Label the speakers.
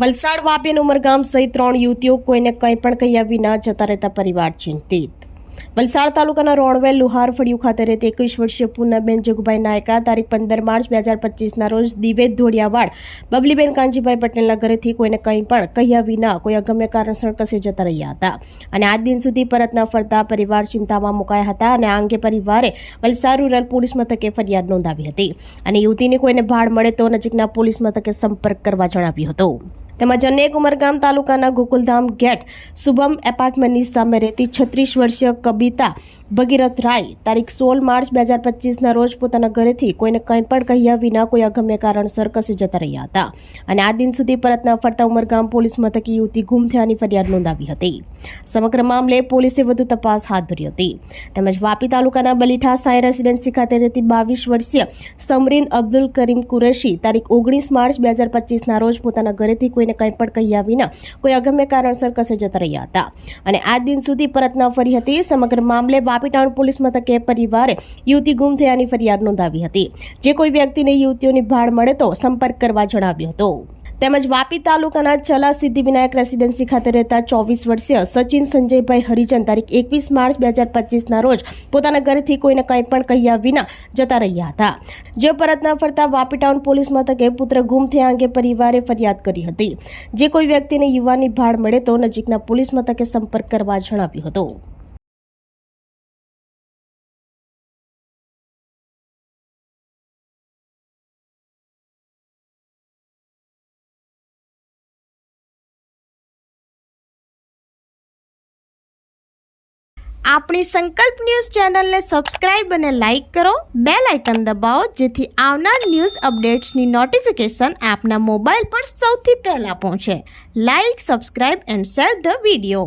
Speaker 1: વલસાડ વાપી અને ઉમરગામ સહિત 3 યુવતીઓ કોઈને કંઈ પણ કહ્યા વિના જતા રહેતા પરિવાર ચિંતિત। વલસાડ તાલુકાના રોણવેલ લુહાર ફળિયું ખાતે રહેતી 21 વર્ષીય પૂનમબેન જગુભાઈ નાયકા તારીખ 15 માર્ચ 2025ના રોજ દિવેદ ધોડિયાવાડ બબલીબેન કાંજીભાઈ પટેલના ઘરેથી કોઈને કંઈ પણ કહ્યા વિના કોઈ અગમ્ય કારણસર કસે જતા રહ્યા હતા અને આજ દિન સુધી પરત ન ફરતા પરિવાર ચિંતામાં મુકાયા હતા અને આ અંગે પરિવારે વલસાડ રૂરલ પોલીસ મથકે ફરિયાદ નોંધાવી હતી અને યુવતીને કોઈને ભાડ મળે તો નજીકના પોલીસ મથકે સંપર્ક કરવા જણાવ્યું હતું। તેમજ અનેક ઉમરગામ તાલુકાના ગોકુલધામ ગેટ શુભમ એપાર્ટમેન્ટની સામે રહેતી 36 વર્ષીય કબિતા ભગીરથ રાય તારીખ 16 માર્ચ 2025ના રોજ પોતાના ઘરેથી કોઈને કંઈ પણ કહ્યા વિના કોઈ અગમ્ય કારણસર કસે જતા રહ્યા હતા અને આ દિન સુધી પરત ન ફરતા ઉમરગામ પોલીસ મથકે યુવતી ગુમ થયાની ફરિયાદ નોંધાવી હતી। સમગ્ર મામલે પોલીસે વધુ તપાસ હાથ ધરી હતી। તેમજ વાપી તાલુકાના બલીઠા સાંઈ રેસિડેન્સી ખાતે રહેતી 22 વર્ષીય સમરીન અબ્દુલ કરીમ કુરેશી તારીખ 19 માર્ચ 2025ના રોજ પોતાના ઘરેથી કોઈને કંઈ પણ કહ્યા વિના કોઈ અગમ્ય કારણસર કસે જતા રહ્યા હતા અને આ દિન સુધી પરત ન ફરી હતી। સમગ્ર મામલે વાપી ટાઉન પોલીસ મથકે પરિવારે યુવતી ગુમ થયાની ફરિયાદ નોંધાવી હતી। જે કોઈ વ્યક્તિને યુવતીઓની ભાળ મળે તો સંપર્ક કરવા જણાવ્યું હતું। તેમજ વાપી તાલુકાના ચલા સિદ્ધિવિનાયક રેસિડેન્સી ખાતે રહેતા 24 વર્ષીય સચિન સંજયભાઈ હરિજન તારીખ 21 માર્ચ 2025ના રોજ પોતાના ઘરેથી કોઈને કંઈ પણ કહ્યા વિના જતા રહ્યા હતા। જે પરત ન ફરતા વાપી ટાઉન પોલીસ મથકે પુત્ર ગુમ થયા અંગે પરિવારે ફરિયાદ કરી હતી। જે કોઈ વ્યક્તિને યુવાનની ભાળ મળે તો નજીકના પોલીસ મથકે સંપર્ક કરવા જણાવ્યું હતું।
Speaker 2: આપણી સંકલ્પ ન્યૂઝ ચેનલને સબસ્ક્રાઇબ અને લાઇક કરો, બેલ આઇકન દબાવો જેથી આવનાર ન્યૂઝ અપડેટ્સની નોટિફિકેશન આપના મોબાઈલ પર સૌથી પહેલા પહોંચે। Like, subscribe and share the video.